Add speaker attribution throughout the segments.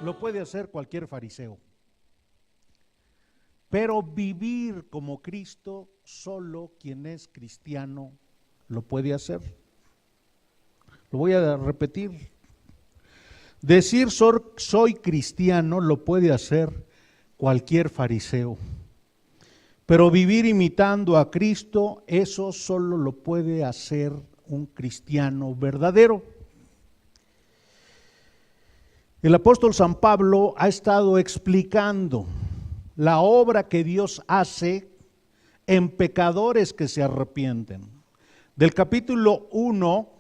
Speaker 1: Lo puede hacer cualquier fariseo, pero vivir como Cristo, solo quien es cristiano lo puede hacer. Lo voy a repetir. Decir soy cristiano lo puede hacer cualquier fariseo, pero vivir imitando a Cristo, eso solo lo puede hacer un cristiano verdadero. El apóstol San Pablo ha estado explicando la obra que Dios hace en pecadores que se arrepienten. Del capítulo 1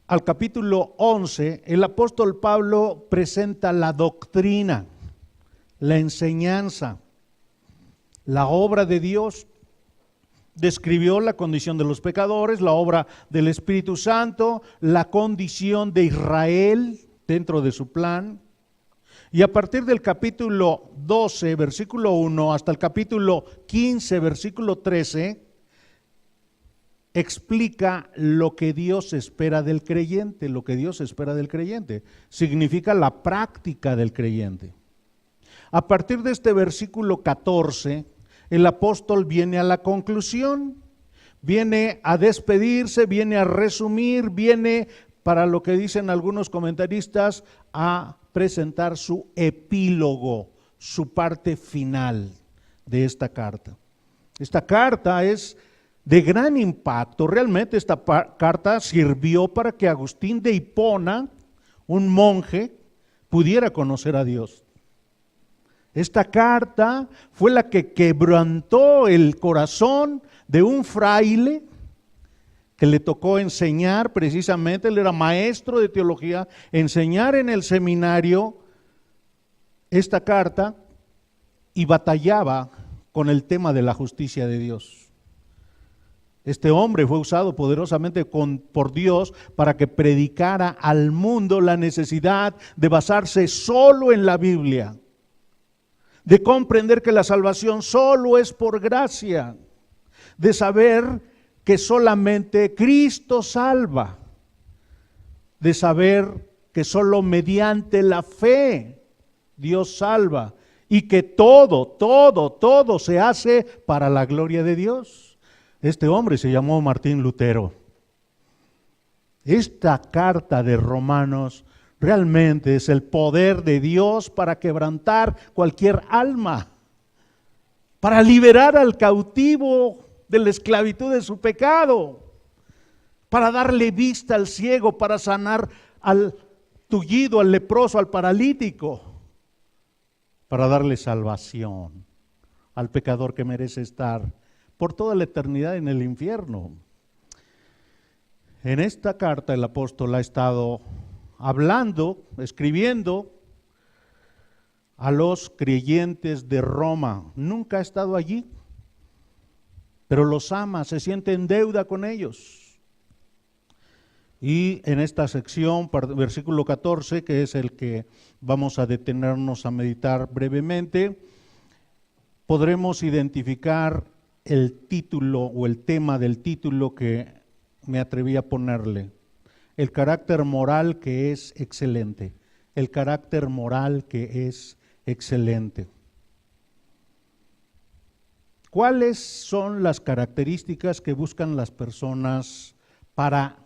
Speaker 1: al capítulo 11, el apóstol Pablo presenta la doctrina, la enseñanza, la obra de Dios. Describió la condición de los pecadores, la obra del Espíritu Santo, la condición de Israel dentro de su plan. Y a partir del capítulo 12, versículo 1, hasta el capítulo 15, versículo 13, explica lo que Dios espera del creyente. Lo que Dios espera del creyente significa la práctica del creyente. A partir de este versículo 14, el apóstol viene a la conclusión, viene a despedirse, viene a resumir, viene, para lo que dicen algunos comentaristas, a presentar su epílogo, su parte final de esta carta. Esta carta es de gran impacto. Realmente esta carta sirvió para que Agustín de Hipona, un monje, pudiera conocer a Dios. Esta carta fue la que quebrantó el corazón de un fraile que le tocó enseñar precisamente, él era maestro de teología, enseñar en el seminario esta carta y batallaba con el tema de la justicia de Dios. Este hombre fue usado poderosamente por Dios para que predicara al mundo la necesidad de basarse solo en la Biblia, de comprender que la salvación solo es por gracia, de saber que solamente Cristo salva, de saber que solo mediante la fe Dios salva y que todo se hace para la gloria de Dios. Este hombre se llamó Martín Lutero. Esta carta de Romanos realmente es el poder de Dios para quebrantar cualquier alma, para liberar al cautivo de la esclavitud de su pecado, para darle vista al ciego, para sanar al tullido, al leproso, al paralítico, para darle salvación al pecador que merece estar por toda la eternidad en el infierno. En esta carta el apóstol ha estado hablando, escribiendo a los creyentes de Roma. Nunca ha estado allí, pero los ama, se siente en deuda con ellos. Y en esta sección, versículo 14, que es el que vamos a detenernos a meditar brevemente, podremos identificar el título o el tema del título que me atreví a ponerle: el carácter moral que es excelente. El carácter moral que es excelente. ¿Cuáles son las características que buscan las personas para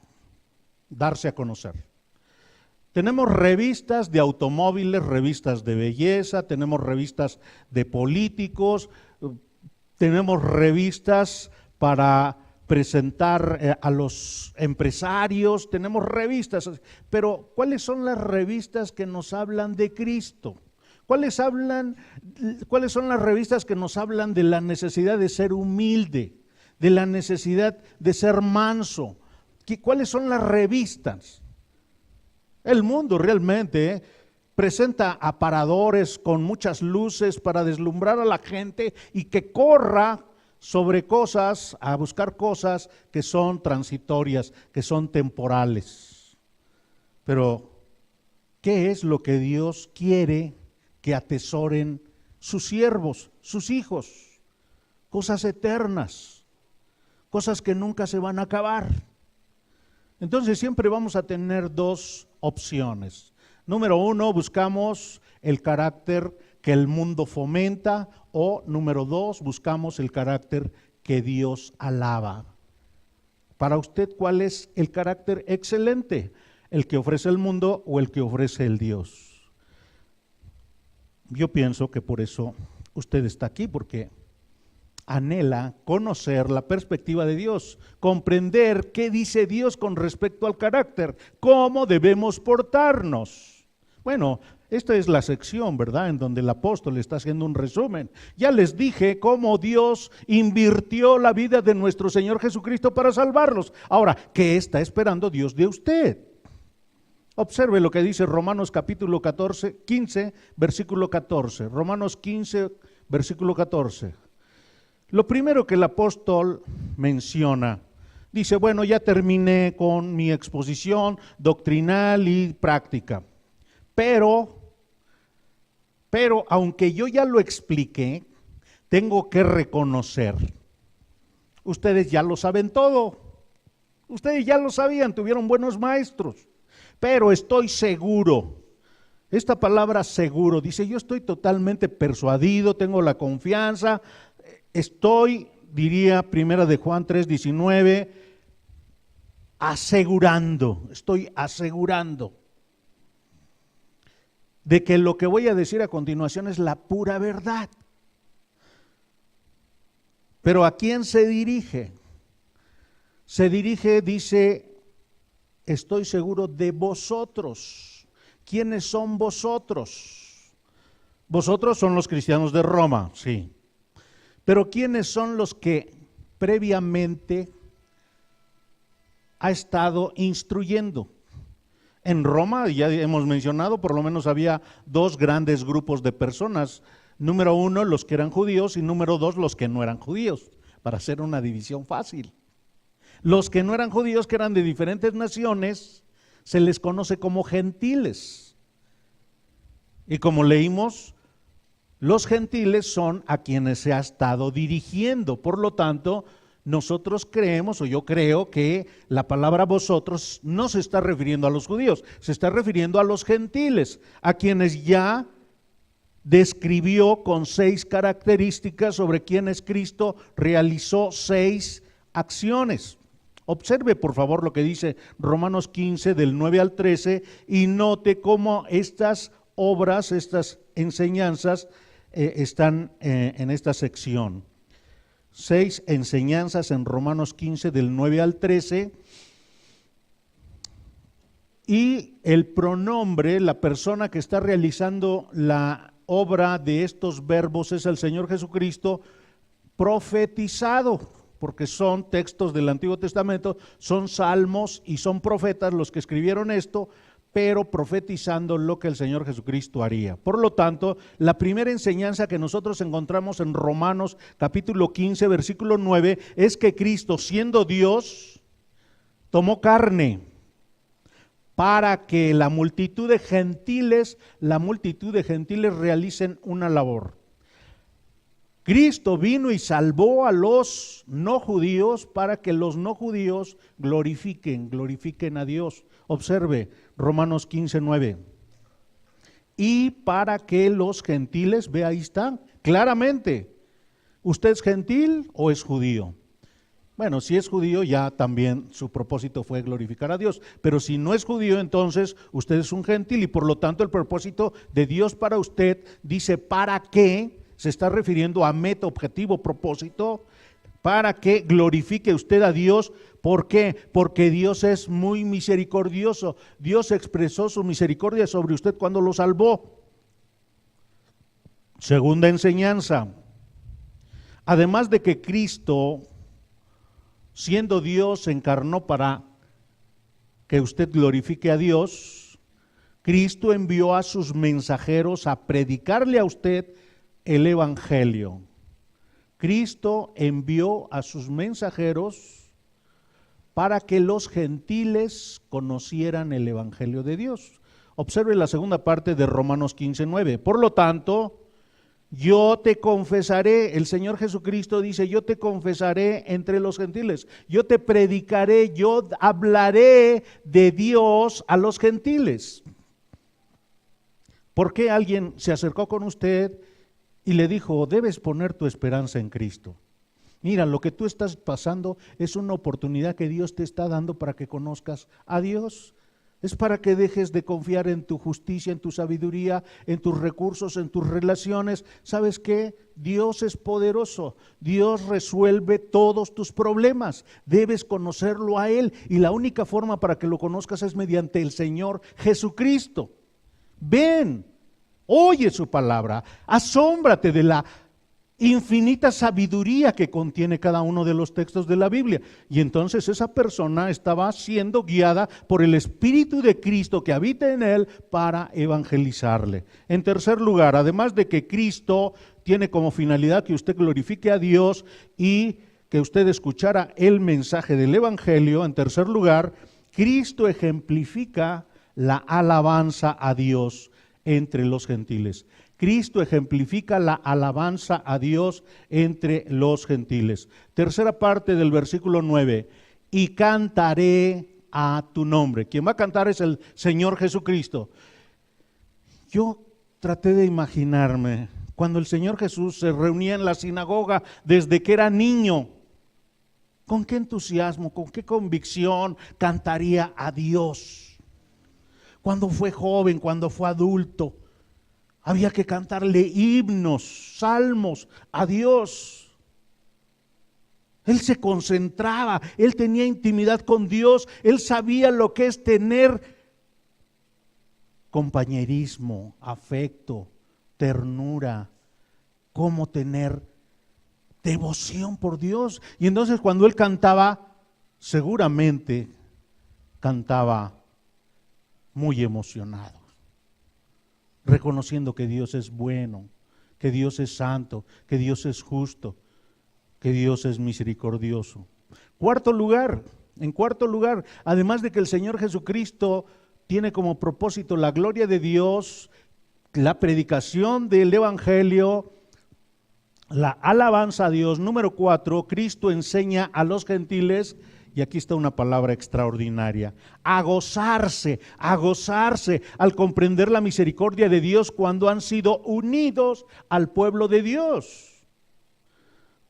Speaker 1: darse a conocer? Tenemos revistas de automóviles, revistas de belleza, tenemos revistas de políticos, tenemos revistas para presentar a los empresarios, tenemos revistas, pero ¿cuáles son las revistas que nos hablan de Cristo? ¿Cuáles son las revistas que nos hablan de la necesidad de ser humilde, de la necesidad de ser manso? ¿Cuáles son las revistas? El mundo realmente presenta aparadores con muchas luces para deslumbrar a la gente y que corra sobre cosas, a buscar cosas que son transitorias, que son temporales. Pero, ¿qué es lo que Dios quiere que atesoren sus siervos, sus hijos? Cosas eternas, cosas que nunca se van a acabar. Entonces siempre vamos a tener dos opciones. Número uno, buscamos el carácter que el mundo fomenta, o número dos, buscamos el carácter que Dios alaba. Para usted, ¿cuál es el carácter excelente? ¿El que ofrece el mundo o el que ofrece el Dios? Yo pienso que por eso usted está aquí, porque anhela conocer la perspectiva de Dios, comprender qué dice Dios con respecto al carácter, cómo debemos portarnos. Bueno, esta es la sección, ¿verdad?, en donde el apóstol está haciendo un resumen. Ya les dije cómo Dios invirtió la vida de nuestro Señor Jesucristo para salvarlos. Ahora, ¿qué está esperando Dios de usted? Observe lo que dice Romanos capítulo 15, versículo 14. Romanos 15, versículo 14. Lo primero que el apóstol menciona, dice, bueno, ya terminé con mi exposición doctrinal y práctica. Pero aunque yo ya lo expliqué, tengo que reconocer, ustedes ya lo saben todo, ustedes ya lo sabían, tuvieron buenos maestros, pero estoy seguro, esta palabra seguro, dice, yo estoy totalmente persuadido, tengo la confianza, estoy, diría primera de Juan 3:19, estoy asegurando de que lo que voy a decir a continuación es la pura verdad. Pero ¿a quién se dirige? Se dirige, dice, estoy seguro de vosotros. ¿Quiénes son vosotros? Vosotros son los cristianos de Roma, sí. Pero ¿quiénes son los que previamente ha estado instruyendo? En Roma, ya hemos mencionado, por lo menos había dos grandes grupos de personas. Número uno, los que eran judíos, y número dos, los que no eran judíos, para hacer una división fácil. Los que no eran judíos, que eran de diferentes naciones, se les conoce como gentiles. Y como leímos, los gentiles son a quienes se ha estado dirigiendo. Por lo tanto, nosotros creemos, o yo creo, que la palabra vosotros no se está refiriendo a los judíos, se está refiriendo a los gentiles, a quienes ya describió con 6 características sobre quienes Cristo realizó 6 acciones. Observe por favor lo que dice Romanos 15 del 9 al 13 y note cómo estas obras, estas enseñanzas están en esta sección. 6 enseñanzas en Romanos 15 del 9 al 13, y el pronombre, la persona que está realizando la obra de estos verbos es el Señor Jesucristo profetizado, porque son textos del Antiguo Testamento, son salmos y son profetas los que escribieron esto, pero profetizando lo que el Señor Jesucristo haría. Por lo tanto, la primera enseñanza que nosotros encontramos en Romanos capítulo 15, versículo 9, es que Cristo, siendo Dios, tomó carne para que la multitud de gentiles realicen una labor. Cristo vino y salvó a los no judíos para que los no judíos glorifiquen a Dios. Observe Romanos 15, 9. Y para que los gentiles, ve ahí está, claramente, ¿usted es gentil o es judío? Bueno, si es judío ya también su propósito fue glorificar a Dios, pero si no es judío entonces usted es un gentil y por lo tanto el propósito de Dios para usted dice para qué, se está refiriendo a meta, objetivo, propósito, para que glorifique usted a Dios. ¿Por qué? Porque Dios es muy misericordioso. Dios expresó su misericordia sobre usted cuando lo salvó. Segunda enseñanza. Además de que Cristo, siendo Dios, se encarnó para que usted glorifique a Dios, Cristo envió a sus mensajeros a predicarle a usted el Evangelio. Cristo envió a sus mensajeros para que los gentiles conocieran el Evangelio de Dios. Observe la segunda parte de Romanos 15:9. Por lo tanto, yo te confesaré, el Señor Jesucristo dice, yo te confesaré entre los gentiles, yo te predicaré, yo hablaré de Dios a los gentiles. ¿Por qué alguien se acercó con usted y le dijo, debes poner tu esperanza en Cristo? Mira, lo que tú estás pasando es una oportunidad que Dios te está dando para que conozcas a Dios. Es para que dejes de confiar en tu justicia, en tu sabiduría, en tus recursos, en tus relaciones. ¿Sabes qué? Dios es poderoso. Dios resuelve todos tus problemas. Debes conocerlo a Él. Y la única forma para que lo conozcas es mediante el Señor Jesucristo. Ven, oye su palabra, asómbrate de la infinita sabiduría que contiene cada uno de los textos de la Biblia. Y entonces esa persona estaba siendo guiada por el Espíritu de Cristo que habita en él para evangelizarle. En tercer lugar, además de que Cristo tiene como finalidad que usted glorifique a Dios y que usted escuchara el mensaje del Evangelio, en tercer lugar, Cristo ejemplifica la alabanza a Dios entre los gentiles. Cristo ejemplifica la alabanza a Dios entre los gentiles. Tercera parte del versículo 9. Y cantaré a tu nombre. Quien va a cantar es el Señor Jesucristo. Yo traté de imaginarme cuando el Señor Jesús se reunía en la sinagoga desde que era niño. ¿Con qué entusiasmo, con qué convicción cantaría a Dios? Cuando fue joven, cuando fue adulto, había que cantarle himnos, salmos a Dios. Él se concentraba, él tenía intimidad con Dios, él sabía lo que es tener compañerismo, afecto, ternura, cómo tener devoción por Dios. Y entonces cuando él cantaba, seguramente cantaba muy emocionado, reconociendo que Dios es bueno, que Dios es santo, que Dios es justo, que Dios es misericordioso. En cuarto lugar, además de que el Señor Jesucristo tiene como propósito la gloria de Dios, la predicación del Evangelio, la alabanza a Dios. Número 4, Cristo enseña a los gentiles, y aquí está una palabra extraordinaria, a gozarse al comprender la misericordia de Dios cuando han sido unidos al pueblo de Dios.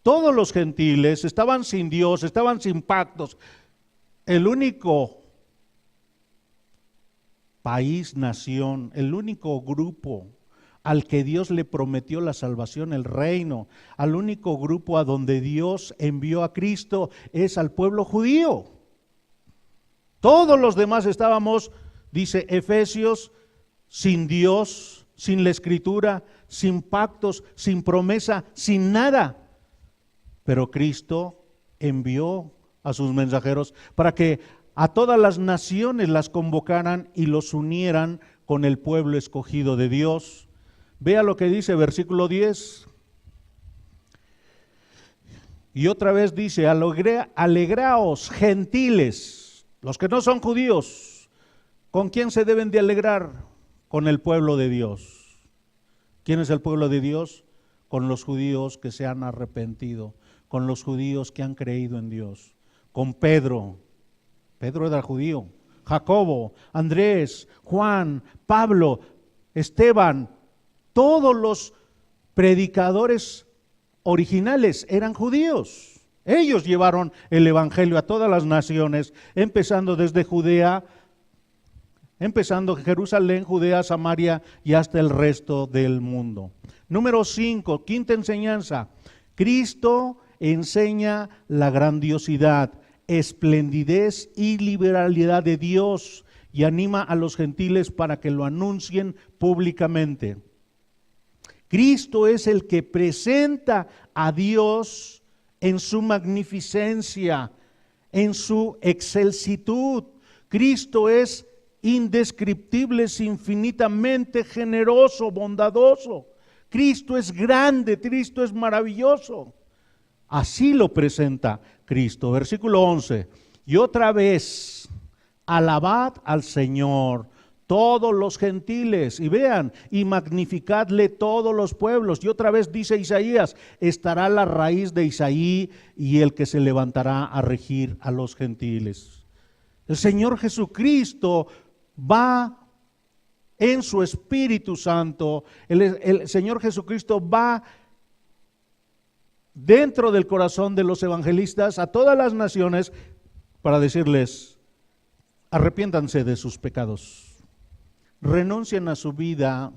Speaker 1: Todos los gentiles estaban sin Dios, estaban sin pactos. El único país, nación, el único grupo al que Dios le prometió la salvación, el reino, al único grupo a donde Dios envió a Cristo es al pueblo judío. Todos los demás estábamos, dice Efesios, sin Dios, sin la Escritura, sin pactos, sin promesa, sin nada. Pero Cristo envió a sus mensajeros para que a todas las naciones las convocaran y los unieran con el pueblo escogido de Dios. Vea lo que dice versículo 10. Y otra vez dice, alegraos gentiles, los que no son judíos. ¿Con quién se deben de alegrar? Con el pueblo de Dios. ¿Quién es el pueblo de Dios? Con los judíos que se han arrepentido, con los judíos que han creído en Dios. Con Pedro era judío, Jacobo, Andrés, Juan, Pablo, Esteban. Todos los predicadores originales eran judíos. Ellos llevaron el evangelio a todas las naciones, empezando desde Judea, empezando Jerusalén, Judea, Samaria y hasta el resto del mundo. Número 5, quinta enseñanza. Cristo enseña la grandiosidad, esplendidez y liberalidad de Dios y anima a los gentiles para que lo anuncien públicamente. Cristo es el que presenta a Dios en su magnificencia, en su excelsitud. Cristo es indescriptible, es infinitamente generoso, bondadoso. Cristo es grande, Cristo es maravilloso. Así lo presenta Cristo. Versículo 11. Y otra vez, alabad al Señor todos los gentiles, y vean, y magnificadle todos los pueblos. Y otra vez dice Isaías, estará la raíz de Isaí y el que se levantará a regir a los gentiles. El Señor Jesucristo va en su Espíritu Santo, el Señor Jesucristo va dentro del corazón de los evangelistas a todas las naciones para decirles, arrepiéntanse de sus pecados. Renuncien a su vida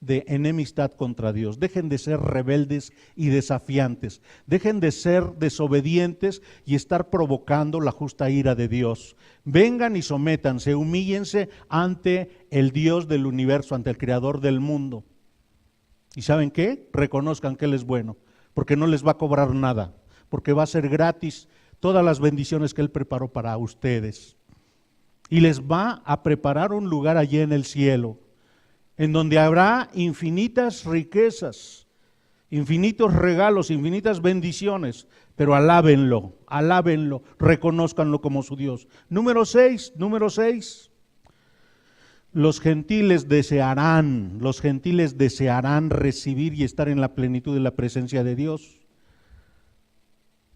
Speaker 1: de enemistad contra Dios. Dejen de ser rebeldes y desafiantes. Dejen de ser desobedientes y estar provocando la justa ira de Dios. Vengan y sométanse, humíllense ante el Dios del universo, ante el Creador del mundo. ¿Y saben qué? Reconozcan que Él es bueno, porque no les va a cobrar nada, porque va a ser gratis todas las bendiciones que Él preparó para ustedes. Y les va a preparar un lugar allí en el cielo, en donde habrá infinitas riquezas, infinitos regalos, infinitas bendiciones, pero alábenlo, alábenlo, reconózcanlo como su Dios. Número 6, los gentiles desearán recibir y estar en la plenitud de la presencia de Dios.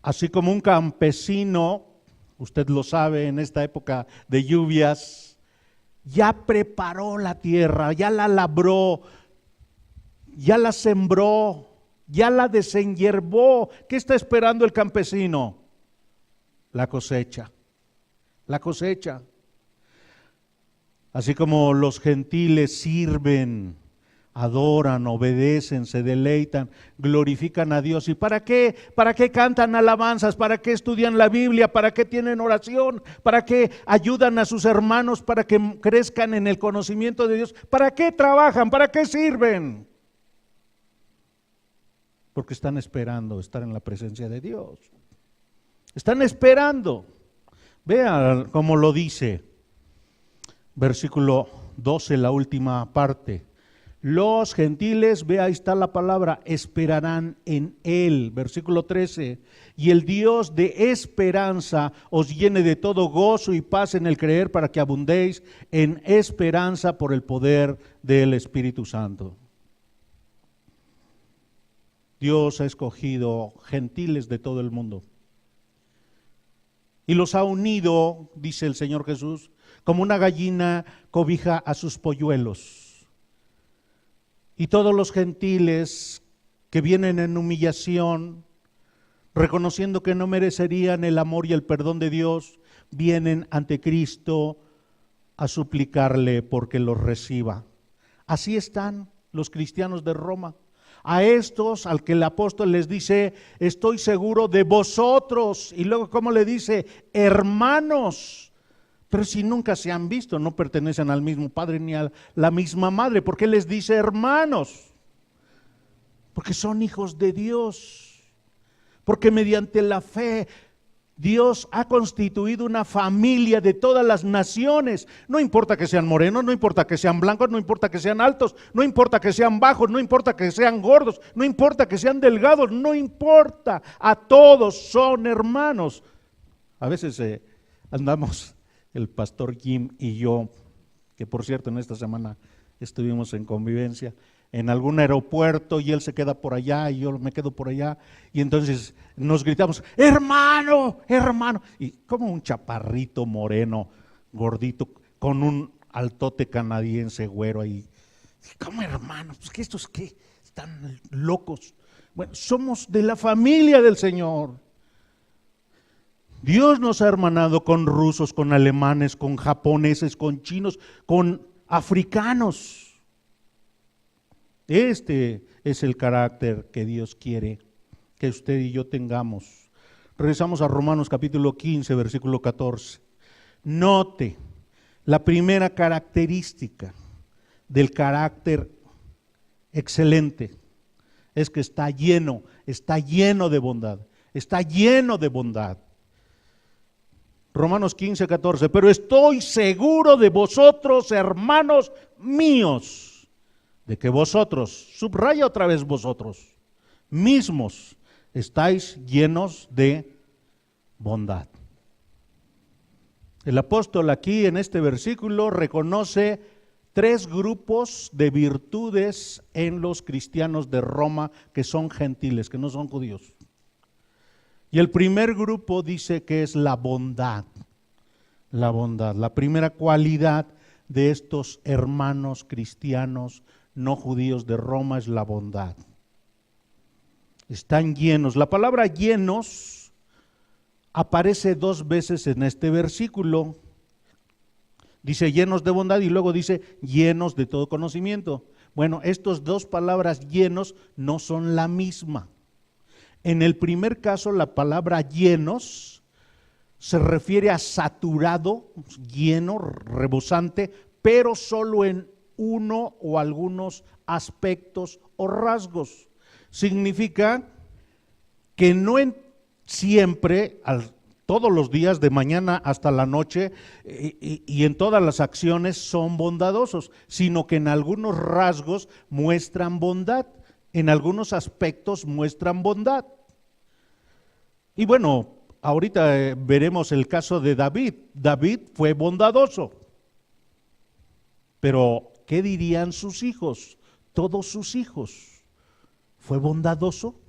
Speaker 1: Así como un campesino, usted lo sabe, en esta época de lluvias, ya preparó la tierra, ya la labró, ya la sembró, ya la desenyerbó. ¿Qué está esperando el campesino? La cosecha, la cosecha. Así como los gentiles sirven, adoran, obedecen, se deleitan, glorifican a Dios. ¿Y para qué? ¿Para qué cantan alabanzas? ¿Para qué estudian la Biblia? ¿Para qué tienen oración? ¿Para qué ayudan a sus hermanos para que crezcan en el conocimiento de Dios? ¿Para qué trabajan? ¿Para qué sirven? Porque están esperando estar en la presencia de Dios. Están esperando. Vean cómo lo dice. Versículo 12, la última parte. Los gentiles, ve ahí está la palabra, esperarán en Él. Versículo 13, y el Dios de esperanza os llene de todo gozo y paz en el creer para que abundéis en esperanza por el poder del Espíritu Santo. Dios ha escogido gentiles de todo el mundo y los ha unido, dice el Señor Jesús, como una gallina cobija a sus polluelos. Y todos los gentiles que vienen en humillación, reconociendo que no merecerían el amor y el perdón de Dios, vienen ante Cristo a suplicarle porque los reciba. Así están los cristianos de Roma. A estos, al que el apóstol les dice, estoy seguro de vosotros. Y luego, ¿cómo le dice? Hermanos. Pero si nunca se han visto, no pertenecen al mismo padre ni a la misma madre. ¿Por qué les dice hermanos? Porque son hijos de Dios. Porque mediante la fe Dios ha constituido una familia de todas las naciones. No importa que sean morenos, no importa que sean blancos, no importa que sean altos, no importa que sean bajos, no importa que sean gordos, no importa que sean delgados, no importa. A todos son hermanos. A veces andamos el pastor Jim y yo, que por cierto en esta semana estuvimos en convivencia, en algún aeropuerto y él se queda por allá y yo me quedo por allá y entonces nos gritamos, hermano, hermano, y como un chaparrito moreno, gordito, con un altote canadiense güero ahí, ¿cómo hermano? Pues que estos qué, están locos. Bueno, somos de la familia del Señor. Dios nos ha hermanado con rusos, con alemanes, con japoneses, con chinos, con africanos. Este es el carácter que Dios quiere que usted y yo tengamos. Regresamos a Romanos capítulo 15, versículo 14. Note la primera característica del carácter excelente es que está lleno de bondad, está lleno de bondad. Romanos 15, 14, pero estoy seguro de vosotros, hermanos míos, de que vosotros, subraya otra vez vosotros, mismos, estáis llenos de bondad. El apóstol aquí en este versículo reconoce 3 grupos de virtudes en los cristianos de Roma que son gentiles, que no son judíos. Y el primer grupo dice que es la bondad. La bondad, la primera cualidad de estos hermanos cristianos no judíos de Roma es la bondad. Están llenos. La palabra llenos aparece 2 veces en este versículo. Dice llenos de bondad y luego dice llenos de todo conocimiento. Bueno, estas 2 palabras llenos no son la misma. En el primer caso, la palabra llenos se refiere a saturado, lleno, rebosante, pero solo en uno o algunos aspectos o rasgos. Significa que no siempre, todos los días, de mañana hasta la noche, y en todas las acciones son bondadosos, sino que en algunos rasgos muestran bondad, en algunos aspectos muestran bondad. Y bueno, ahorita veremos el caso de David. David fue bondadoso, pero ¿qué dirían sus hijos? Todos sus hijos. ¿Fue bondadoso?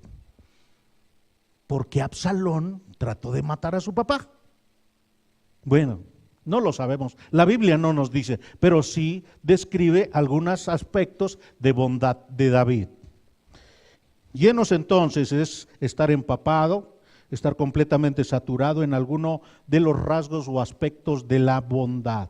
Speaker 1: Porque Absalón trató de matar a su papá. Bueno, no lo sabemos. La Biblia no nos dice, pero sí describe algunos aspectos de bondad de David. Llenos entonces es estar empapado, estar completamente saturado en alguno de los rasgos o aspectos de la bondad.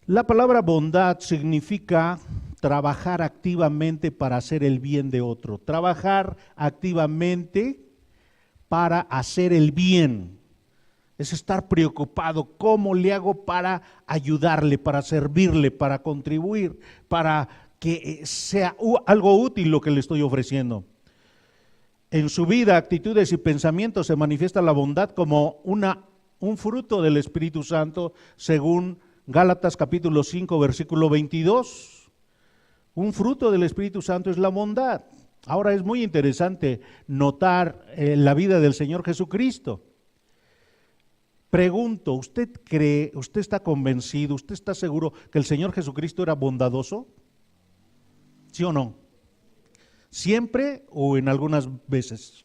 Speaker 1: La palabra bondad significa trabajar activamente para hacer el bien de otro, trabajar activamente para hacer el bien. Es estar preocupado, ¿cómo le hago para ayudarle, para servirle, para contribuir, para que sea algo útil lo que le estoy ofreciendo? En su vida, actitudes y pensamientos se manifiesta la bondad como un fruto del Espíritu Santo, según Gálatas capítulo 5, versículo 22. Un fruto del Espíritu Santo es la bondad. Ahora es muy interesante notar la vida del Señor Jesucristo. Pregunto, ¿usted cree, usted está convencido, usted está seguro que el Señor Jesucristo era bondadoso? ¿Sí o no? ¿Siempre o en algunas veces?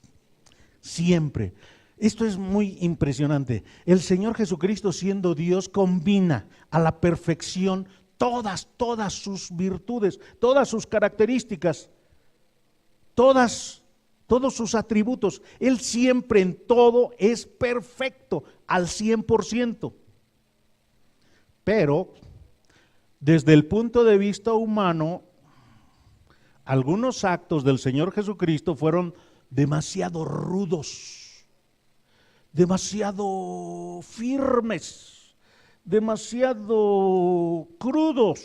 Speaker 1: Siempre. Esto es muy impresionante. El Señor Jesucristo, siendo Dios, combina a la perfección todas sus virtudes, todas sus características, todos sus atributos. Él siempre en todo es perfecto, al 100%. Pero, desde el punto de vista humano, algunos actos del Señor Jesucristo fueron demasiado rudos, demasiado firmes, demasiado crudos.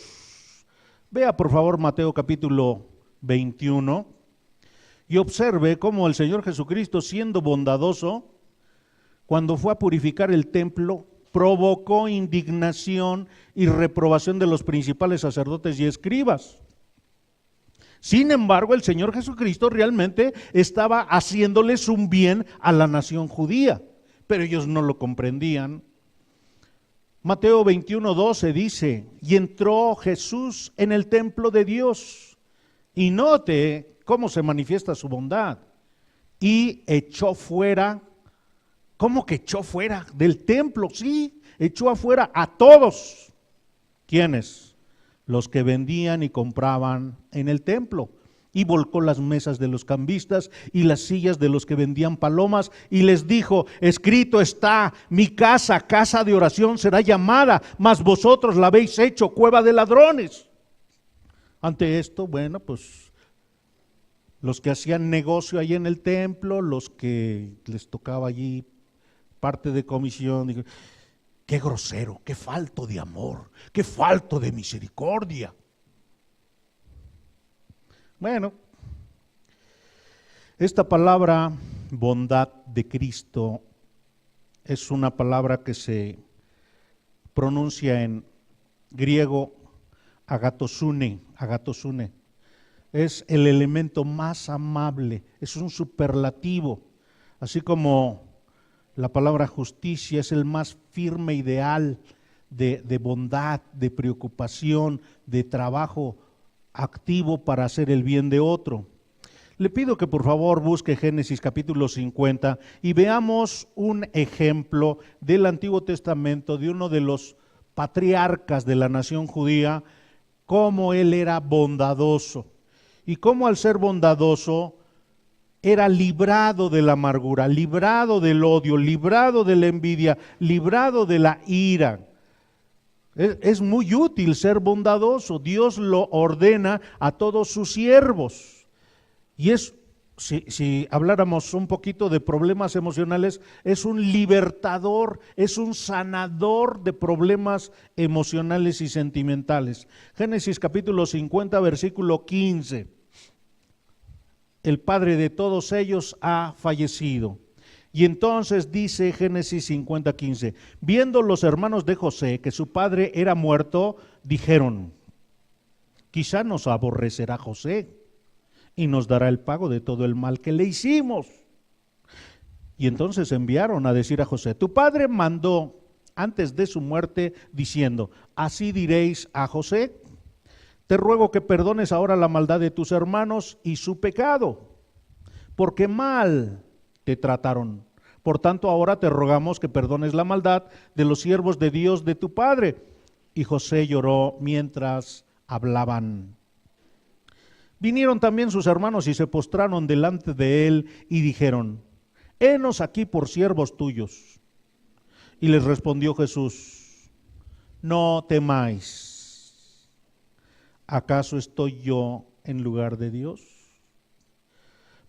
Speaker 1: Vea por favor Mateo capítulo 21 y observe cómo el Señor Jesucristo, siendo bondadoso, cuando fue a purificar el templo, provocó indignación y reprobación de los principales sacerdotes y escribas. Sin embargo, el Señor Jesucristo realmente estaba haciéndoles un bien a la nación judía, pero ellos no lo comprendían. Mateo 21:12 dice, y entró Jesús en el templo de Dios, y note cómo se manifiesta su bondad, y echó fuera, ¿cómo que echó fuera? Del templo, sí, echó afuera a todos. ¿Quiénes? Los que vendían y compraban en el templo, y volcó las mesas de los cambistas y las sillas de los que vendían palomas, y les dijo, escrito está, mi casa, casa de oración será llamada, mas vosotros la habéis hecho cueva de ladrones. Ante esto, bueno, pues los que hacían negocio allí en el templo, los que les tocaba allí parte de comisión, dijo, qué grosero, qué falto de amor, qué falto de misericordia. Bueno, esta palabra bondad de Cristo es una palabra que se pronuncia en griego agatosune. Es el elemento más amable, es un superlativo, así como la palabra justicia es el más firme ideal de bondad, de preocupación, de trabajo activo para hacer el bien de otro. Le pido que por favor busque Génesis capítulo 50 y veamos un ejemplo del Antiguo Testamento de uno de los patriarcas de la nación judía, cómo él era bondadoso y cómo al ser bondadoso era librado de la amargura, librado del odio, librado de la envidia, librado de la ira. Es muy útil ser bondadoso, Dios lo ordena a todos sus siervos. Y si habláramos un poquito de problemas emocionales, es un libertador, es un sanador de problemas emocionales y sentimentales. Génesis capítulo 50, versículo 15. El padre de todos ellos ha fallecido. Y entonces dice Génesis 50, 15, viendo los hermanos de José que su padre era muerto, dijeron, quizá nos aborrecerá José y nos dará el pago de todo el mal que le hicimos. Y entonces enviaron a decir a José, tu padre mandó antes de su muerte diciendo, así diréis a José, te ruego que perdones ahora la maldad de tus hermanos y su pecado, porque mal te trataron. Por tanto, ahora te rogamos que perdones la maldad de los siervos de Dios de tu padre. Y José lloró mientras hablaban. Vinieron también sus hermanos y se postraron delante de él y dijeron, henos aquí por siervos tuyos. Y les respondió Jesús, no temáis, ¿acaso estoy yo en lugar de Dios?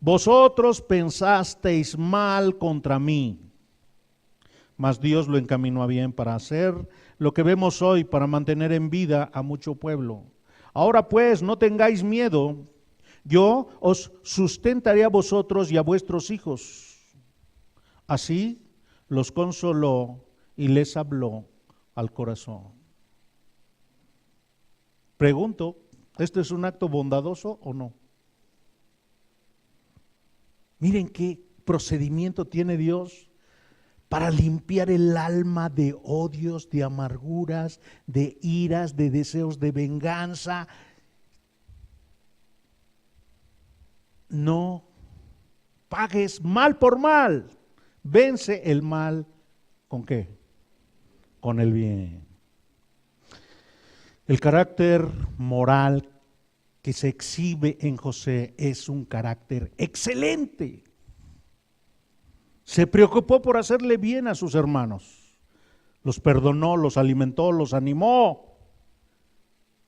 Speaker 1: Vosotros pensasteis mal contra mí, mas Dios lo encaminó a bien para hacer lo que vemos hoy, para mantener en vida a mucho pueblo. Ahora pues, no tengáis miedo, yo os sustentaré a vosotros y a vuestros hijos. Así los consoló y les habló al corazón. Pregunto, ¿este es un acto bondadoso o no? Miren qué procedimiento tiene Dios para limpiar el alma de odios, de amarguras, de iras, de deseos de venganza. No pagues mal por mal. Vence el mal, ¿con qué? Con el bien. El carácter moral que se exhibe en José es un carácter excelente. Se preocupó por hacerle bien a sus hermanos. Los perdonó, los alimentó, los animó.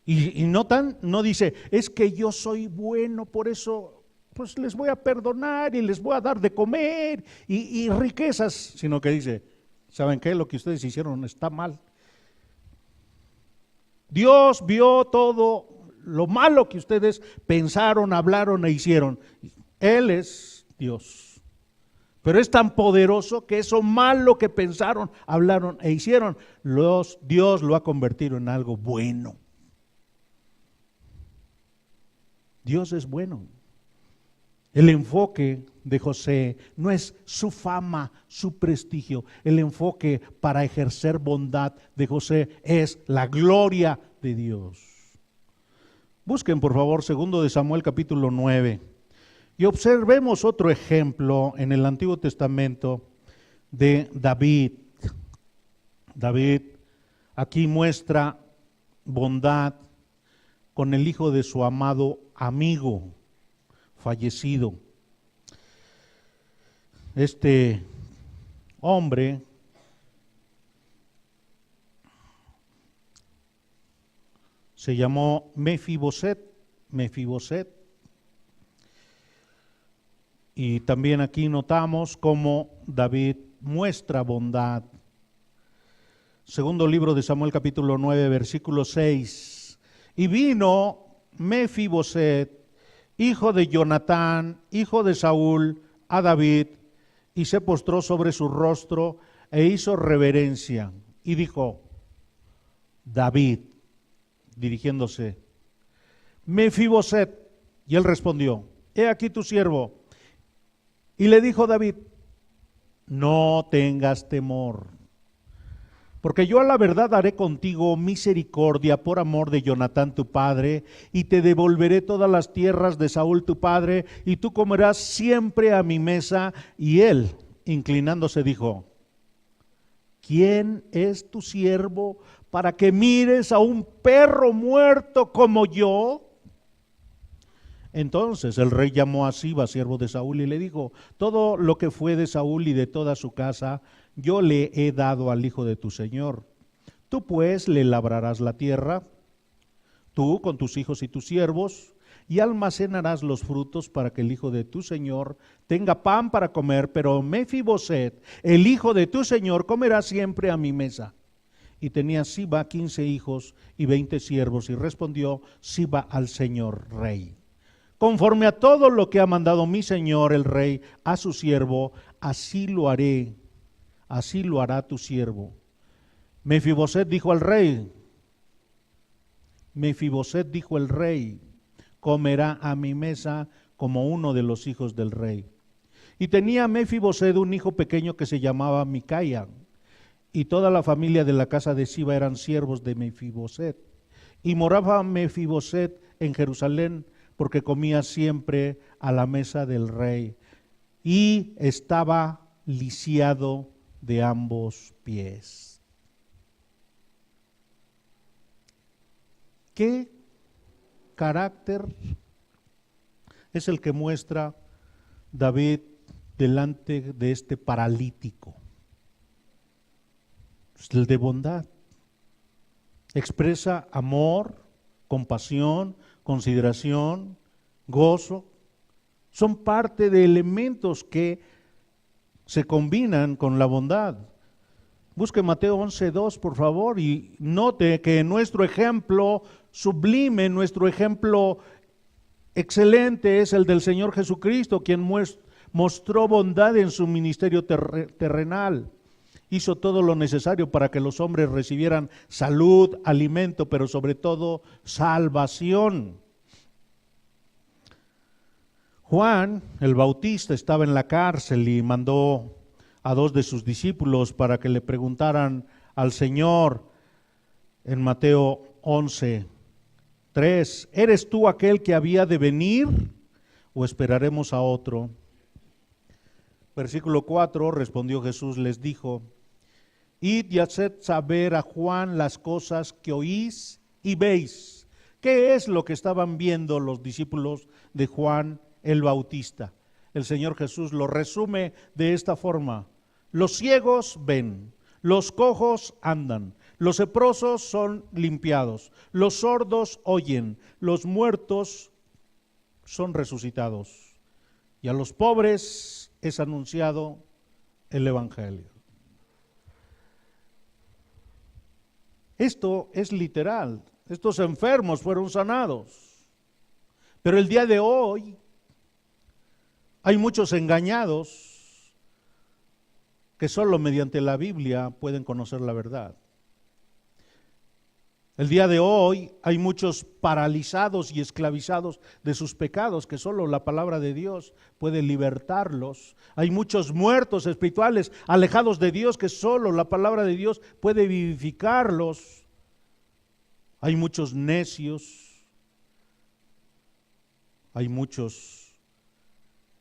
Speaker 1: Y no dice, es que yo soy bueno, por eso pues les voy a perdonar y les voy a dar de comer y riquezas, sino que dice, ¿saben qué? Lo que ustedes hicieron está mal. Dios vio todo lo malo que ustedes pensaron, hablaron e hicieron. Él es Dios. Pero es tan poderoso que eso malo que pensaron, hablaron e hicieron, Dios lo ha convertido en algo bueno. Dios es bueno. El enfoque de José no es su fama, su prestigio. El enfoque para ejercer bondad de José es la gloria de Dios. Busquen por favor 2 de Samuel capítulo 9 y observemos otro ejemplo en el Antiguo Testamento de David. David aquí muestra bondad con el hijo de su amado amigo fallecido. Este hombre se llamó Mefiboset. Y también aquí notamos cómo David muestra bondad. Segundo libro de Samuel capítulo 9, versículo 6. Y vino Mefiboset, hijo de Jonatán, hijo de Saúl, a David, y se postró sobre su rostro e hizo reverencia. Y dijo, David, dirigiéndose, Mefiboset. Y él respondió, he aquí tu siervo. Y le dijo David, no tengas temor, porque yo a la verdad haré contigo misericordia por amor de Jonatán tu padre, y te devolveré todas las tierras de Saúl tu padre, y tú comerás siempre a mi mesa. Y él, inclinándose, dijo, ¿quién es tu siervo para que mires a un perro muerto como yo? Entonces el rey llamó a Siba, siervo de Saúl, y le dijo, todo lo que fue de Saúl y de toda su casa, yo le he dado al hijo de tu señor. Tú pues le labrarás la tierra, tú con tus hijos y tus siervos, y almacenarás los frutos para que el hijo de tu señor tenga pan para comer, pero Mefiboset, el hijo de tu señor, comerá siempre a mi mesa. Y tenía Siba 15 hijos y 20 siervos, y respondió Siba al señor rey, conforme a todo lo que ha mandado mi señor el rey a su siervo, así lo haré, así lo hará tu siervo. Mefiboset dijo al rey, Mefiboset dijo el rey, comerá a mi mesa como uno de los hijos del rey. Y tenía Mefiboset un hijo pequeño que se llamaba Micaía, y toda la familia de la casa de Siba eran siervos de Mefiboset. Y moraba Mefiboset en Jerusalén, porque comía siempre a la mesa del rey, y estaba lisiado de ambos pies. ¿Qué carácter es el que muestra David delante de este paralítico? Es el de bondad. Expresa amor, compasión, consideración, gozo. Son parte de elementos que se combinan con la bondad. Busque Mateo 11:2, por favor, y note que nuestro ejemplo sublime, nuestro ejemplo excelente es el del Señor Jesucristo, quien mostró bondad en su ministerio terrenal. Hizo todo lo necesario para que los hombres recibieran salud, alimento, pero sobre todo salvación. Juan, el Bautista, estaba en la cárcel y mandó a 2 de sus discípulos para que le preguntaran al Señor en Mateo 11:3, ¿eres tú aquel que había de venir o esperaremos a otro? Versículo 4, respondió Jesús, les dijo, id y haced saber a Juan las cosas que oís y veis. ¿Qué es lo que estaban viendo los discípulos de Juan el Bautista? El Señor Jesús lo resume de esta forma: los ciegos ven, los cojos andan, los leprosos son limpiados, los sordos oyen, los muertos son resucitados, y a los pobres es anunciado el Evangelio. Esto es literal. Estos enfermos fueron sanados. Pero el día de hoy hay muchos engañados que solo mediante la Biblia pueden conocer la verdad. El día de hoy hay muchos paralizados y esclavizados de sus pecados que solo la palabra de Dios puede libertarlos. Hay muchos muertos espirituales alejados de Dios que solo la palabra de Dios puede vivificarlos. Hay muchos necios. Hay muchos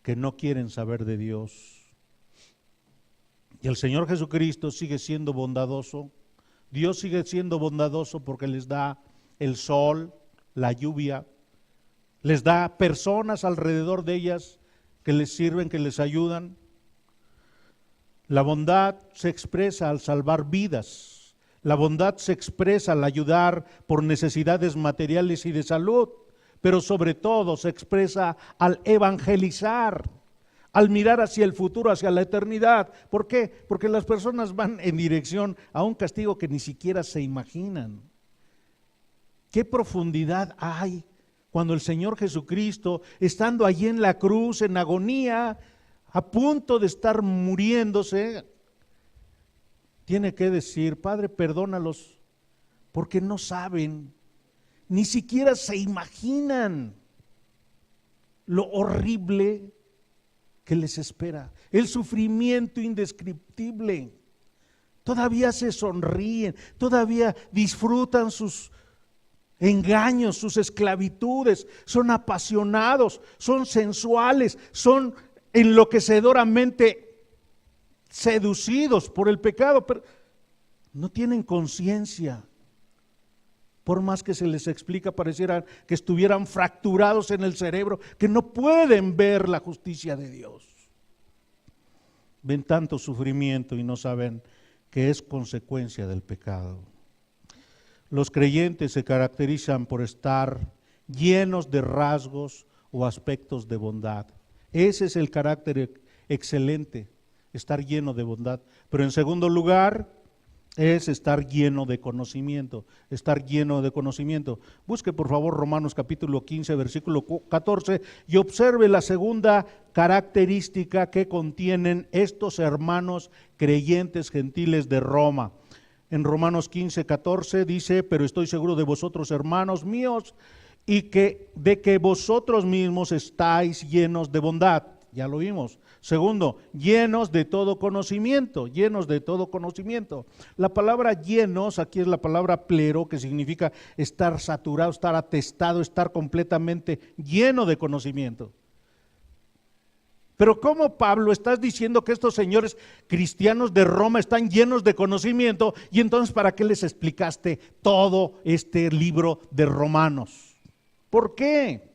Speaker 1: que no quieren saber de Dios. Y el Señor Jesucristo sigue siendo bondadoso. Dios sigue siendo bondadoso porque les da el sol, la lluvia, les da personas alrededor de ellas que les sirven, que les ayudan. La bondad se expresa al salvar vidas. La bondad se expresa al ayudar por necesidades materiales y de salud, pero sobre todo se expresa al evangelizar, al mirar hacia el futuro, hacia la eternidad. ¿Por qué? Porque las personas van en dirección a un castigo que ni siquiera se imaginan. ¿Qué profundidad hay cuando el Señor Jesucristo, estando allí en la cruz, en agonía, a punto de estar muriéndose, tiene que decir: Padre, perdónalos, porque no saben, ni siquiera se imaginan lo horrible que les espera, el sufrimiento indescriptible. Todavía se sonríen, todavía disfrutan sus engaños, sus esclavitudes, son apasionados, son sensuales, son enloquecedoramente seducidos por el pecado, pero no tienen conciencia. Por más que se les explica, pareciera que estuvieran fracturados en el cerebro, que no pueden ver la justicia de Dios. Ven tanto sufrimiento y no saben que es consecuencia del pecado. Los creyentes se caracterizan por estar llenos de rasgos o aspectos de bondad. Ese es el carácter excelente, estar lleno de bondad. Pero en segundo lugar, es estar lleno de conocimiento, estar lleno de conocimiento. Busque por favor Romanos capítulo 15, versículo 14 y observe la segunda característica que contienen estos hermanos creyentes gentiles de Roma. En Romanos 15, 14 dice: pero estoy seguro de vosotros, hermanos míos, y de que vosotros mismos estáis llenos de bondad. Ya lo vimos. Segundo, llenos de todo conocimiento, llenos de todo conocimiento. La palabra llenos aquí es la palabra plero, que significa estar saturado, estar atestado, estar completamente lleno de conocimiento. Pero ¿cómo, Pablo, estás diciendo que estos señores cristianos de Roma están llenos de conocimiento? Y entonces, ¿para qué les explicaste todo este libro de Romanos? ¿Por qué?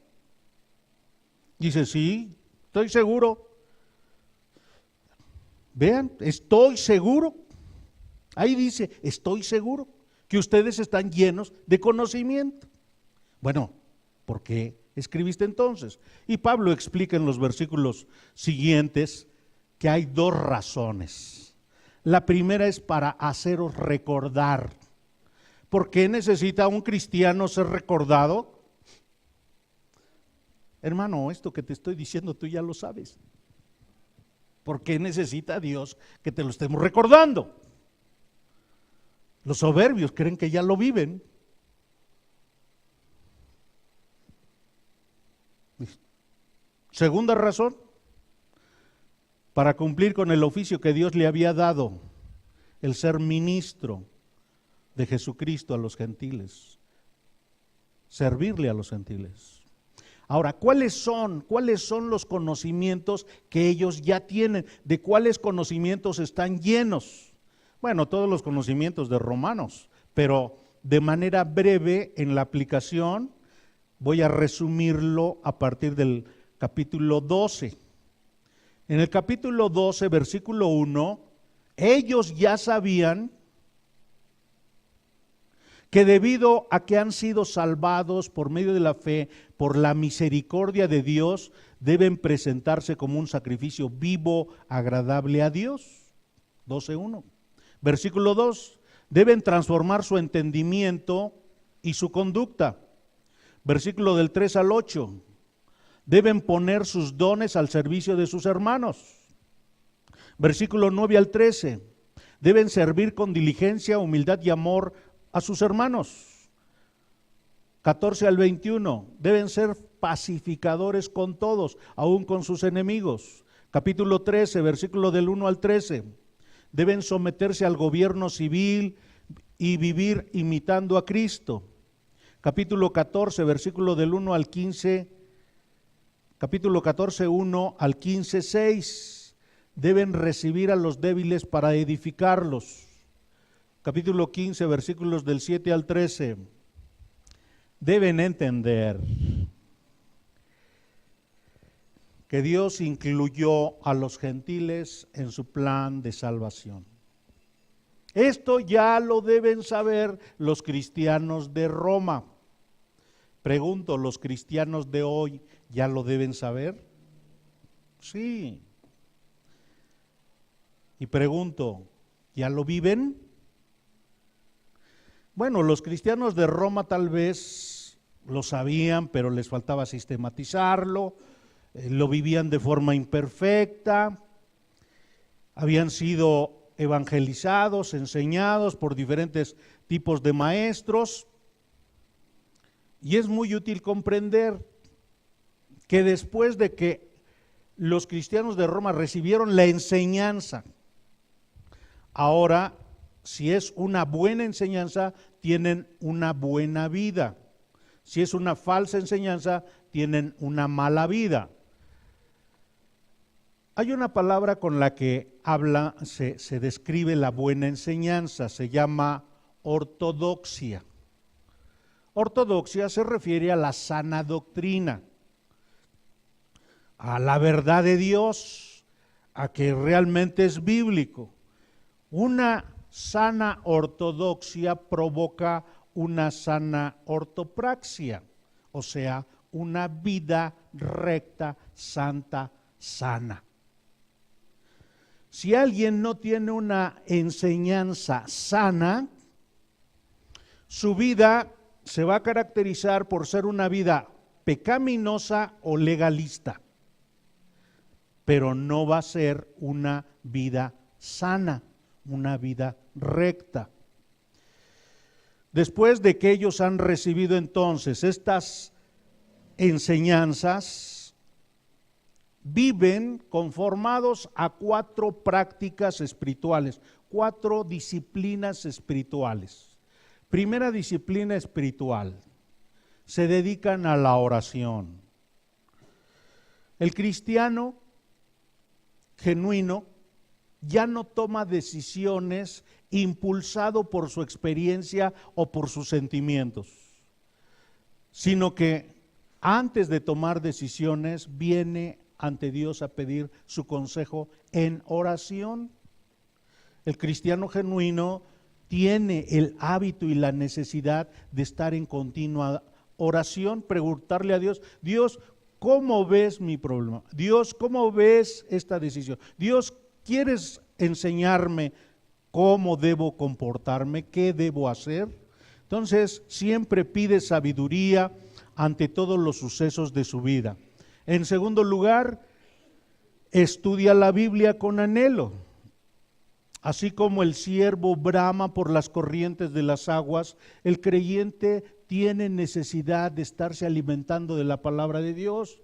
Speaker 1: Dice: sí, estoy seguro. Vean, estoy seguro. Ahí dice: estoy seguro que ustedes están llenos de conocimiento. Bueno, ¿por qué escribiste entonces? Y Pablo explica en los versículos siguientes que hay dos razones. La primera es para haceros recordar. ¿Por qué necesita un cristiano ser recordado? Hermano, esto que te estoy diciendo tú ya lo sabes. ¿Por qué necesita Dios que te lo estemos recordando? Los soberbios creen que ya lo viven. Segunda razón, para cumplir con el oficio que Dios le había dado, el ser ministro de Jesucristo a los gentiles, servirle a los gentiles. Ahora, ¿cuáles son los conocimientos que ellos ya tienen? ¿De cuáles conocimientos están llenos? Bueno, todos los conocimientos de Romanos, pero de manera breve en la aplicación voy a resumirlo a partir del capítulo 12. En el capítulo 12, versículo 1, ellos ya sabían que debido a que han sido salvados por medio de la fe, por la misericordia de Dios, deben presentarse como un sacrificio vivo, agradable a Dios. 12:1. Versículo 2, deben transformar su entendimiento y su conducta. Versículo del 3 al 8, deben poner sus dones al servicio de sus hermanos. Versículo 9 al 13, deben servir con diligencia, humildad y amor a sus hermanos. 14 al 21, deben ser pacificadores con todos, aun con sus enemigos. Capítulo 13, versículo del 1 al 13, deben someterse al gobierno civil y vivir imitando a Cristo. Capítulo 14, versículo del 1 al 15, capítulo 14, 1 al 15, 6, deben recibir a los débiles para edificarlos. Capítulo 15, versículos del 7 al 13, deben entender que Dios incluyó a los gentiles en su plan de salvación. Esto ya lo deben saber los cristianos de Roma. Pregunto, ¿los cristianos de hoy ya lo deben saber? Sí. Y pregunto, ¿ya lo viven? Bueno, los cristianos de Roma tal vez lo sabían, pero les faltaba sistematizarlo, lo vivían de forma imperfecta, habían sido evangelizados, enseñados por diferentes tipos de maestros, y es muy útil comprender que después de que los cristianos de Roma recibieron la enseñanza, ahora, si es una buena enseñanza, tienen una buena vida. Si es una falsa enseñanza, tienen una mala vida. Hay una palabra con la que se describe la buena enseñanza, se llama ortodoxia. Ortodoxia se refiere a la sana doctrina, a la verdad de Dios, a que realmente es bíblico. Una sana ortodoxia provoca una sana ortopraxia, o sea, una vida recta, santa, sana. Si alguien no tiene una enseñanza sana, su vida se va a caracterizar por ser una vida pecaminosa o legalista, pero no va a ser una vida sana, una vida recta. Después de que ellos han recibido entonces estas enseñanzas, viven conformados a 4 prácticas espirituales, 4 disciplinas espirituales. Primera disciplina espiritual, se dedican a la oración. El cristiano genuino ya no toma decisiones impulsado por su experiencia o por sus sentimientos, sino que antes de tomar decisiones viene ante Dios a pedir su consejo en oración. El cristiano genuino tiene el hábito y la necesidad de estar en continua oración, preguntarle a Dios, Dios, ¿cómo ves mi problema? Dios, ¿cómo ves esta decisión? Dios, ¿quieres enseñarme cómo debo comportarme? ¿Qué debo hacer? Entonces, siempre pide sabiduría ante todos los sucesos de su vida. En segundo lugar, estudia la Biblia con anhelo. Así como el ciervo brama por las corrientes de las aguas, el creyente tiene necesidad de estarse alimentando de la palabra de Dios.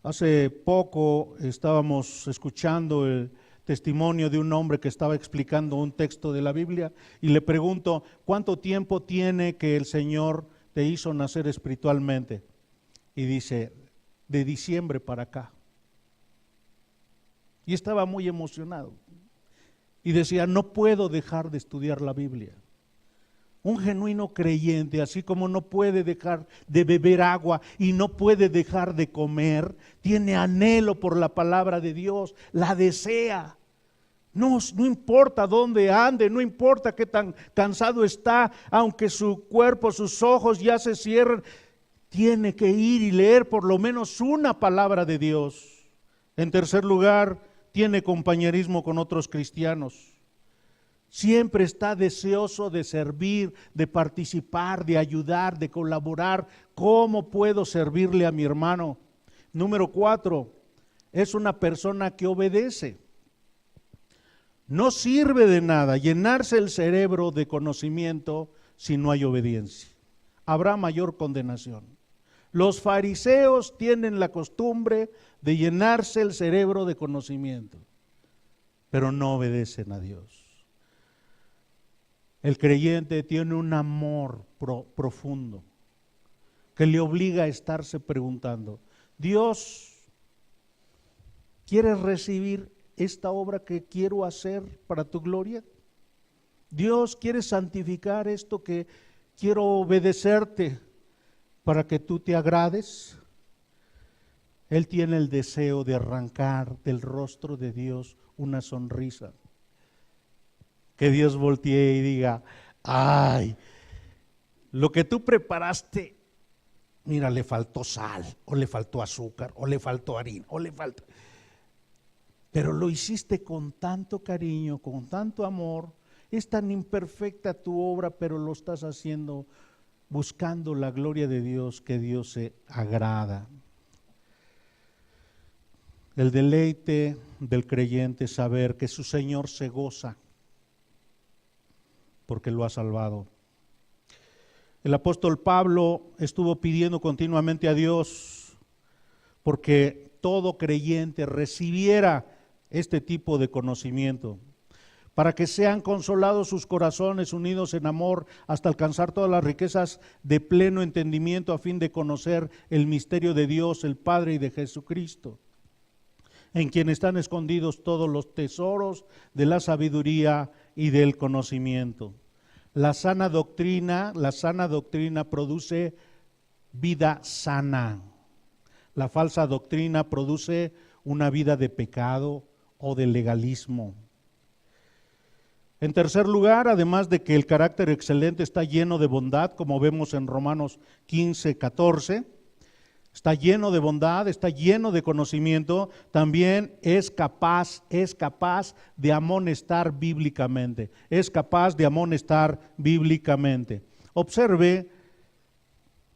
Speaker 1: Hace poco estábamos escuchando el testimonio de un hombre que estaba explicando un texto de la Biblia y le pregunto, ¿cuánto tiempo tiene que el Señor te hizo nacer espiritualmente? Y dice, de diciembre para acá. Y estaba muy emocionado. Y decía, no puedo dejar de estudiar la Biblia. Un genuino creyente, así como no puede dejar de beber agua y no puede dejar de comer, tiene anhelo por la palabra de Dios, la desea. No importa dónde ande, no importa qué tan cansado está, aunque su cuerpo, sus ojos ya se cierren, tiene que ir y leer por lo menos una palabra de Dios. En tercer lugar, tiene compañerismo con otros cristianos. Siempre está deseoso de servir, de participar, de ayudar, de colaborar. ¿Cómo puedo servirle a mi hermano? Número 4, es una persona que obedece. No sirve de nada llenarse el cerebro de conocimiento si no hay obediencia. Habrá mayor condenación. Los fariseos tienen la costumbre de llenarse el cerebro de conocimiento, pero no obedecen a Dios. El creyente tiene un amor profundo que le obliga a estarse preguntando, Dios, ¿quieres recibir esta obra que quiero hacer para tu gloria? Dios, ¿quieres santificar esto que quiero obedecerte para que tú te agrades? Él tiene el deseo de arrancar del rostro de Dios una sonrisa. Que Dios voltee y diga, ay, lo que tú preparaste, mira, le faltó sal, o le faltó azúcar, o le faltó harina, o le faltó. pero lo hiciste con tanto cariño, con tanto amor. Es tan imperfecta tu obra, pero lo estás haciendo buscando la gloria de Dios, que Dios se agrada. El deleite del creyente es saber que su Señor se goza porque lo ha salvado. El apóstol Pablo estuvo pidiendo continuamente a Dios porque todo creyente recibiera este tipo de conocimiento, para que sean consolados sus corazones, unidos en amor, hasta alcanzar todas las riquezas de pleno entendimiento, a fin de conocer el misterio de Dios, el Padre, y de Jesucristo, en quien están escondidos todos los tesoros de la sabiduría y del conocimiento. La sana doctrina produce vida sana. La falsa doctrina produce una vida de pecado o de legalismo. En tercer lugar, además de que el carácter excelente está lleno de bondad, como vemos en Romanos 15, 14, está lleno de bondad, está lleno de conocimiento, también es capaz de amonestar bíblicamente, Observe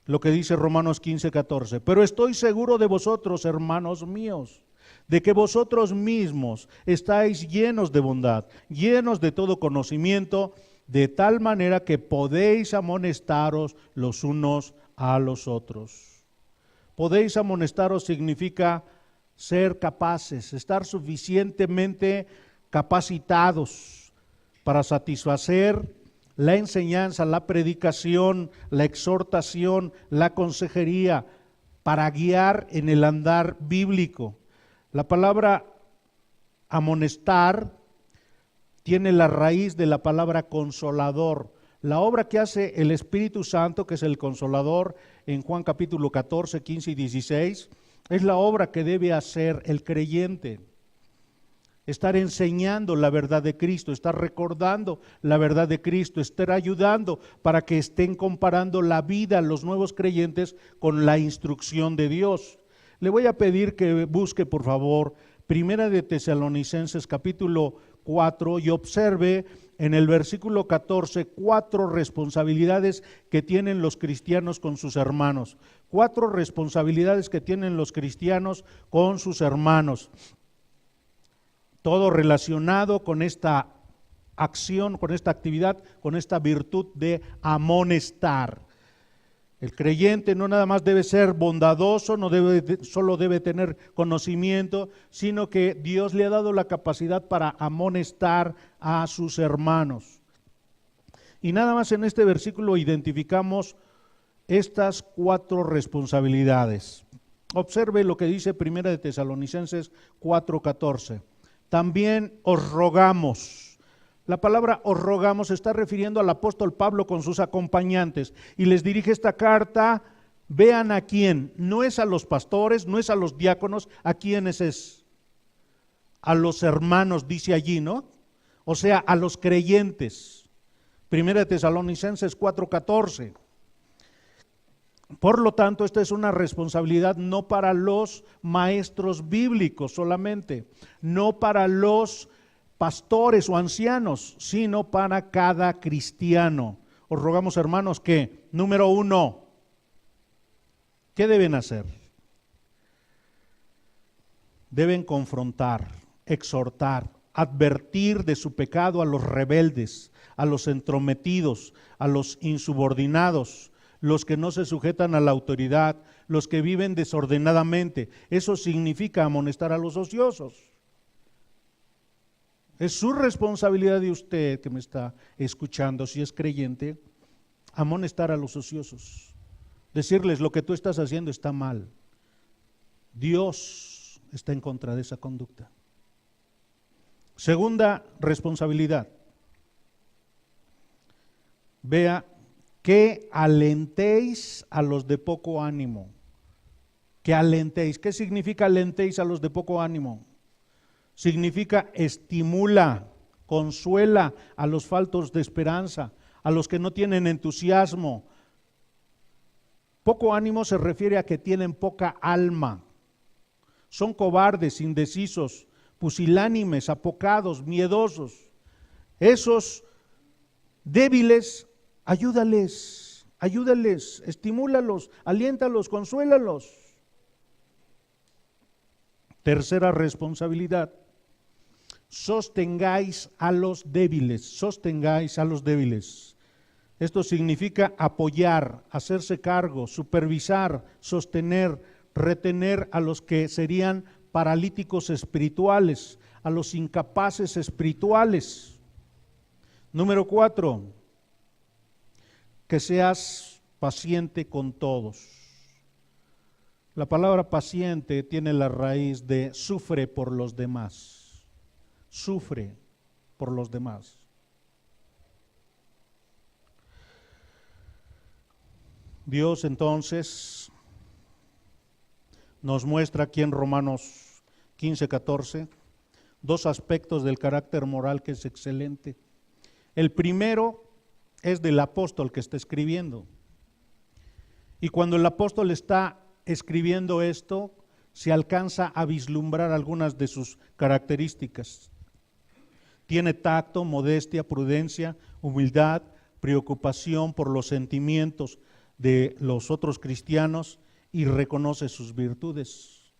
Speaker 1: lo que dice Romanos 15, 14. Pero estoy seguro de vosotros, hermanos míos, de que vosotros mismos estáis llenos de bondad, llenos de todo conocimiento, de tal manera que podéis amonestaros los unos a los otros. Podéis amonestaros significa ser capaces, estar suficientemente capacitados para satisfacer la enseñanza, la predicación, la exhortación, la consejería, para guiar en el andar bíblico. La palabra amonestar tiene la raíz de la palabra consolador. La obra que hace el Espíritu Santo, que es el consolador, en Juan capítulo 14, 15 y 16, es la obra que debe hacer el creyente. Estar enseñando la verdad de Cristo, estar recordando la verdad de Cristo, estar ayudando para que estén comparando la vida los nuevos creyentes con la instrucción de Dios. Le voy a pedir que busque, por favor, Primera de Tesalonicenses capítulo 4 y observe en el versículo 14 4 responsabilidades que tienen los cristianos con sus hermanos. 4 responsabilidades que tienen los cristianos con sus hermanos. Todo relacionado con esta acción, con esta actividad, con esta virtud de amonestar. El creyente no nada más debe ser bondadoso, solo debe tener conocimiento, sino que Dios le ha dado la capacidad para amonestar a sus hermanos. Y nada más en este versículo identificamos estas 4 responsabilidades. Observe lo que dice Primera de Tesalonicenses 4:14. También os rogamos. La palabra os rogamos se está refiriendo al apóstol Pablo con sus acompañantes y les dirige esta carta. Vean a quién, no es a los pastores, no es a los diáconos, ¿a quiénes es? A los hermanos, dice allí, ¿no? O sea, a los creyentes. Primera de Tesalonicenses 4:14. Por lo tanto, esta es una responsabilidad no para los maestros bíblicos solamente, no para los pastores o ancianos, sino para cada cristiano. Os rogamos, hermanos, que, número 1, ¿qué deben hacer? Deben confrontar, exhortar, advertir de su pecado a los rebeldes, a los entrometidos, a los insubordinados, los que no se sujetan a la autoridad, los que viven desordenadamente. Eso significa amonestar a los ociosos. Es su responsabilidad de usted que me está escuchando, si es creyente, amonestar a los ociosos. Decirles: lo que tú estás haciendo está mal. Dios está en contra de esa conducta. Segunda responsabilidad. Vea, que alentéis a los de poco ánimo. Que alentéis. ¿Qué significa alentéis a los de poco ánimo? Significa estimula, consuela a los faltos de esperanza, a los que no tienen entusiasmo. Poco ánimo se refiere a que tienen poca alma. Son cobardes, indecisos, pusilánimes, apocados, miedosos. Esos débiles, ayúdales, estimúlalos, aliéntalos, consuélalos. Tercera responsabilidad, sostengáis a los débiles, Esto significa apoyar, hacerse cargo, supervisar, sostener, retener a los que serían paralíticos espirituales, a los incapaces espirituales. Número 4, que seas paciente con todos. La palabra paciente tiene la raíz de sufre por los demás. Sufre por los demás. Dios entonces nos muestra aquí en Romanos 15:14 dos aspectos del carácter moral que es excelente. El primero es del apóstol que está escribiendo. Y cuando el apóstol está escribiendo esto, se alcanza a vislumbrar algunas de sus características. Tiene tacto, modestia, prudencia, humildad, preocupación por los sentimientos de los otros cristianos y reconoce sus virtudes.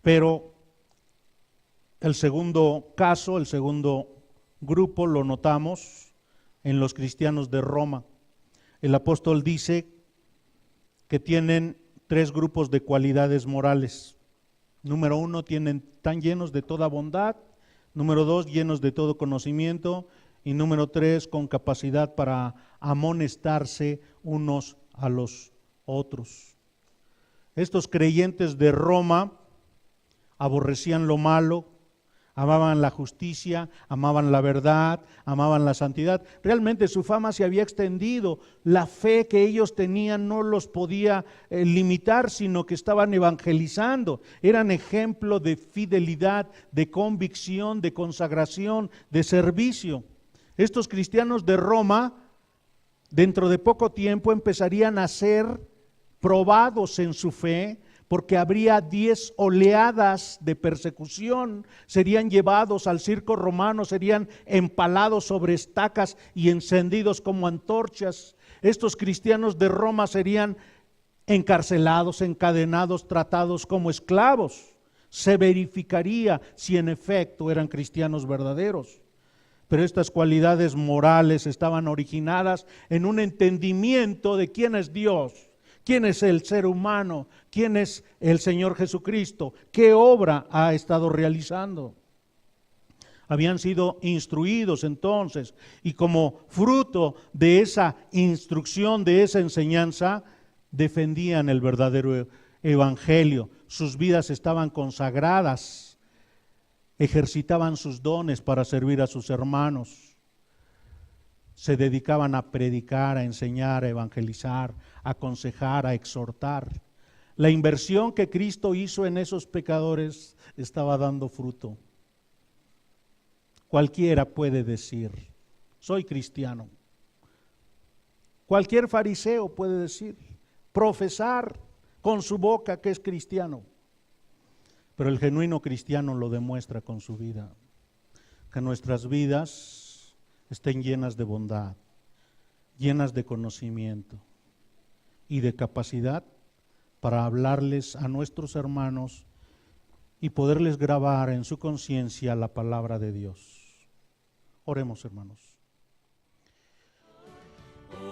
Speaker 1: Pero el segundo caso, el segundo grupo lo notamos en los cristianos de Roma. El apóstol dice que tienen 3 grupos de cualidades morales. Número 1, están llenos de toda bondad. Número 2, llenos de todo conocimiento. Y número 3, con capacidad para amonestarse unos a los otros. Estos creyentes de Roma aborrecían lo malo, amaban la justicia, amaban la verdad, amaban la santidad. Realmente su fama se había extendido. La fe que ellos tenían no los podía limitar, sino que estaban evangelizando. Eran ejemplo de fidelidad, de convicción, de consagración, de servicio. Estos cristianos de Roma, dentro de poco tiempo, empezarían a ser probados en su fe, porque habría 10 oleadas de persecución, serían llevados al circo romano, serían empalados sobre estacas y encendidos como antorchas. Estos cristianos de Roma serían encarcelados, encadenados, tratados como esclavos. Se verificaría si en efecto eran cristianos verdaderos. Pero estas cualidades morales estaban originadas en un entendimiento de quién es Dios, quién es el ser humano, quién es el Señor Jesucristo, qué obra ha estado realizando. Habían sido instruidos entonces, y como fruto de esa instrucción, de esa enseñanza, defendían el verdadero evangelio. Sus vidas estaban consagradas, ejercitaban sus dones para servir a sus hermanos. Se dedicaban a predicar, a enseñar, a evangelizar, a aconsejar, a exhortar. La inversión que Cristo hizo en esos pecadores estaba dando fruto. Cualquiera puede decir, soy cristiano. Cualquier fariseo puede decir, profesar con su boca que es cristiano. Pero el genuino cristiano lo demuestra con su vida. Que nuestras vidas estén llenas de bondad, llenas de conocimiento y de capacidad para hablarles a nuestros hermanos y poderles grabar en su conciencia la palabra de Dios. Oremos, hermanos.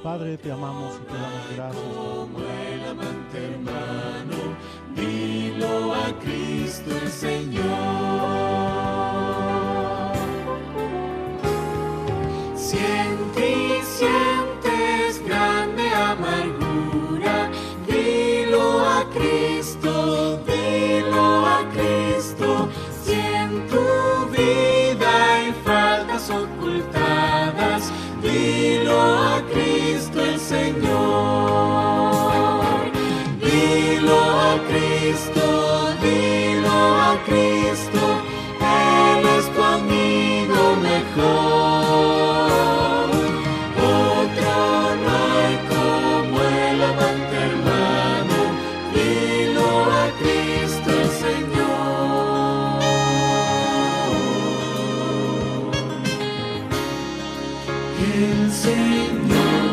Speaker 1: Padre, te amamos y te damos gracias.
Speaker 2: Como el amante hermano, dilo a Cristo el Señor. Si en ti sientes grande amargura, dilo a Cristo, dilo a Cristo. Si en tu vida hay faltas ocultadas, dilo a Cristo el Señor. Dilo a Cristo, dilo a Cristo, Él es tu amigo mejor. Otro no hay como el amante hermano, dilo a Cristo el Señor. del Señor.